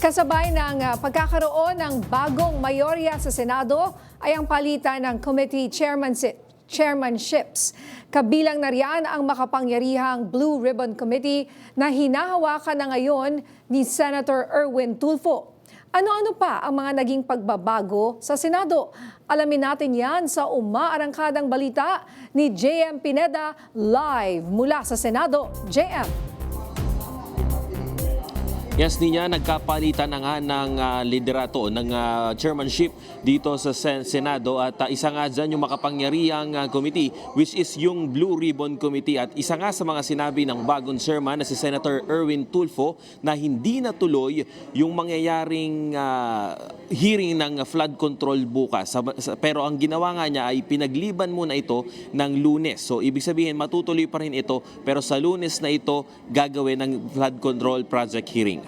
Kasabay ng pagkakaroon ng bagong mayorya sa Senado ay ang palitan ng committee chairmanships. Kabilang na riyan ang makapangyarihang Blue Ribbon Committee na hinahawakan na ngayon ni Senator Erwin Tulfo. Ano-ano pa ang mga naging pagbabago sa Senado? Alamin natin yan sa umaarangkadang balita ni JM Pineda live mula sa Senado. JM. Yes, niya nagkapalitan na nga ng liderato ng chairmanship dito sa Senado at isa nga dyan yung makapangyarihang committee which is yung Blue Ribbon Committee at isa nga sa mga sinabi ng bagong chairman na si Senator Erwin Tulfo na hindi natuloy yung mangyayaring hearing ng flood control bukas. Pero ang ginawa nga niya ay pinagliban muna ito ng Lunes. So ibig sabihin matutuloy pa rin ito pero sa Lunes na ito gagawin ng flood control project hearing.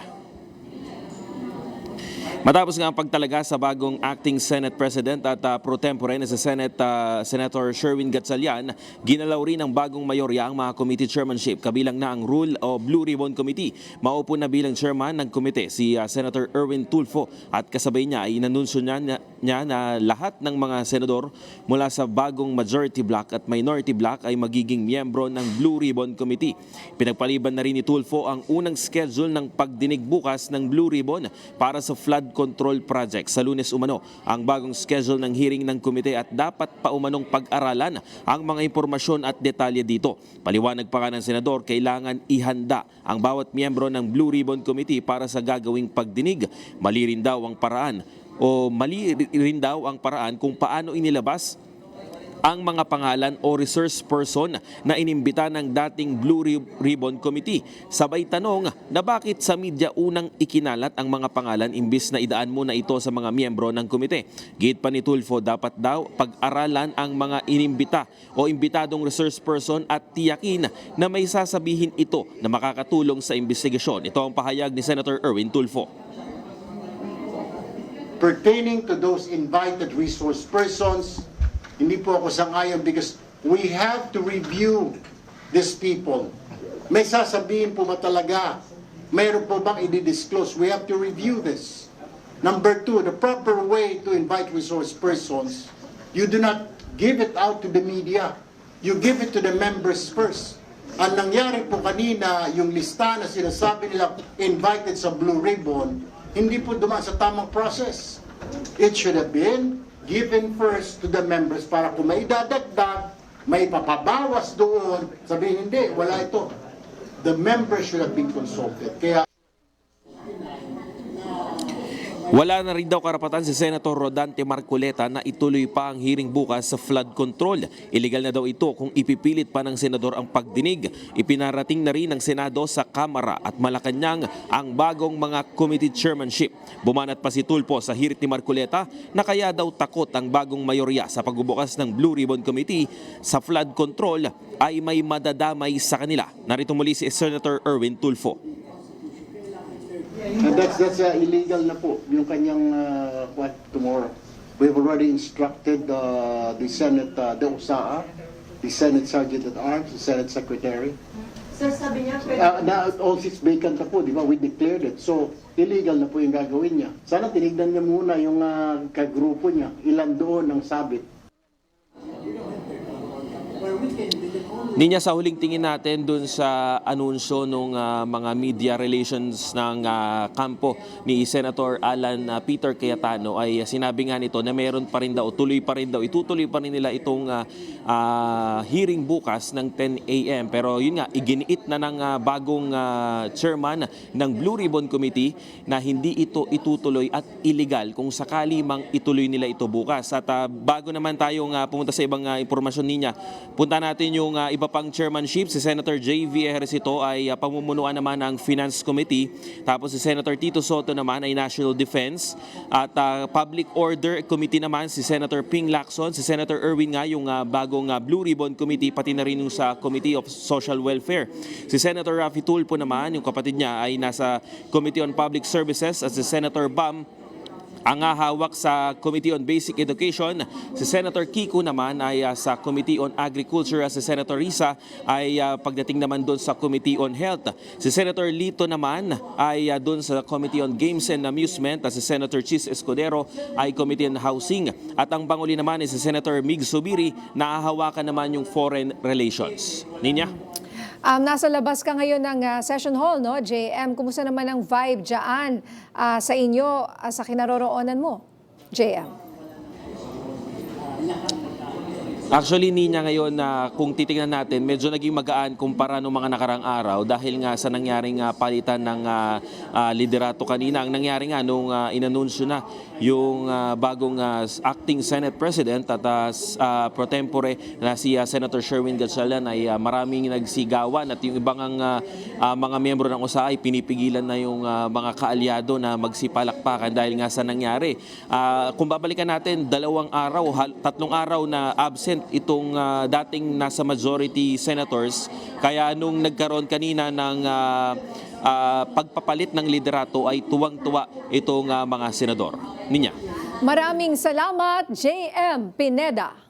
Matapos nga ang pagtalaga sa bagong acting Senate President at pro tempore na sa Senator Sherwin Gatchalian, ginalaw rin ng bagong mayorya ang mga committee chairmanship kabilang na ang Rule o Blue Ribbon Committee. Maupo na bilang chairman ng komite si Senator Erwin Tulfo at kasabay niya ay inanunsyo niya na lahat ng mga senador mula sa bagong majority block at minority block ay magiging miyembro ng Blue Ribbon Committee. Pinagpaliban na rin ni Tulfo ang unang schedule ng pagdinig bukas ng Blue Ribbon para sa flood control project. Sa Lunes umano ang bagong schedule ng hearing ng komite at dapat pa umanong pag-aralan ang mga impormasyon at detalye dito. Paliwanag pa nga ng senador, kailangan ihanda ang bawat miyembro ng Blue Ribbon Committee para sa gagawing pagdinig. Mali rin daw ang paraan kung paano inilabas ang mga pangalan o resource person na inimbita ng dating Blue Ribbon Committee. Sabay tanong na bakit sa media unang ikinalat ang mga pangalan imbis na idaan muna ito sa mga miyembro ng komite. Gate pa ni Tulfo, dapat daw pag-aralan ang mga inimbita o imbitadong resource person at tiyakin na may sasabihin ito na makakatulong sa investigasyon. Ito ang pahayag ni Senator Erwin Tulfo. Pertaining to those invited resource persons, hindi po ako sang-ayon because we have to review these people. May sasabihin po ba talaga? Mayroon po bang i-disclose? We have to review this. Number two, the proper way to invite resource persons, you do not give it out to the media. You give it to the members first. Ang nangyari po kanina, yung lista na sinasabi nila invited sa Blue Ribbon, hindi po dumaan sa tamang process. It should have been given first to the members para kung may dadagdag, may papabawas doon, sabihin hindi, wala ito. The members should have been consulted. Kaya wala na rin daw karapatan si Senator Rodante Marcoleta na ituloy pa ang hearing bukas sa flood control. Illegal na daw ito kung ipipilit pa ng senador ang pagdinig. Ipinarating na rin ng Senado sa Kamara at Malacanang ang bagong mga committee chairmanship. Bumanat pa si Tulfo sa hirit ni Marcoleta na kaya daw takot ang bagong mayorya sa pagbubukas ng Blue Ribbon Committee sa flood control ay may madadamay sa kanila. Narito muli si Senator Erwin Tulfo. that's illegal na po yung kanyang tomorrow. We've already instructed the Senate, the OSAA, the Senate Sergeant at Arms, the Senate Secretary. Sir, sabi niya, Na all seats vacant na po, di ba? We declared it. So, illegal na po yung gagawin niya. Sana tinignan niya muna yung kagrupo niya. Ilan doon ang sabit. Ninya, sa huling tingin natin dun sa anunsyo ng mga media relations ng kampo ni Senator Alan Peter Cayetano ay sinabi nga nito na meron pa rin daw, itutuloy pa rin nila itong hearing bukas ng 10 a.m. Pero yun nga, iginiit na ng bagong chairman ng Blue Ribbon Committee na hindi ito itutuloy at illegal kung sakali mang ituloy nila ito bukas. At bago naman tayong pumunta sa ibang impormasyon niya, punta natin yung iba pang chairmanship. Si Senator J.V. Ejercito ay pamumunuan naman ng Finance Committee. Tapos si Senator Tito Soto naman ay National Defense. At Public Order Committee naman si Senator Ping Lacson. Si Senator Erwin nga yung bagong Blue Ribbon Committee, pati na rin yung sa Committee of Social Welfare. Si Senator Raffy Tulfo naman, yung kapatid niya, ay nasa Committee on Public Services at si Senator Bam Ang hawak sa Committee on Basic Education, si Senator Kiko naman ay sa Committee on Agriculture, si Senator Risa ay pagdating naman doon sa Committee on Health. Si Senator Lito naman ay doon sa Committee on Games and Amusement, si Senator Chis Escudero ay Committee on Housing. At ang Panguli naman ay si Senator Mig Zubiri na hahawakan naman yung Foreign Relations. Ninya? Nasa labas ka ngayon ng session hall, no, JM. Kumusta naman ang vibe dyan sa inyo, sa kinaroroonan mo, JM? Actually, Ninya, ngayon na kung titingnan natin, medyo naging magaan kumpara noong mga nakarang araw dahil nga sa nangyaring palitan ng liderato kanina. Ang nangyari nga nung inanunsyo na yung bagong acting Senate President at pro tempore na si Senator Sherwin Gatchalian ay maraming nagsigawan at yung ibang mga miyembro ng OSA ay pinipigilan na yung mga kaalyado na magsipalakpakan dahil nga sa nangyari. Kung babalikan natin, 2 araw, 3 araw na absent itong dating nasa majority senators. Kaya nung nagkaroon kanina ng pagpapalit ng liderato ay tuwang-tuwa itong mga senador. Ninya. Maraming salamat, JM Pineda.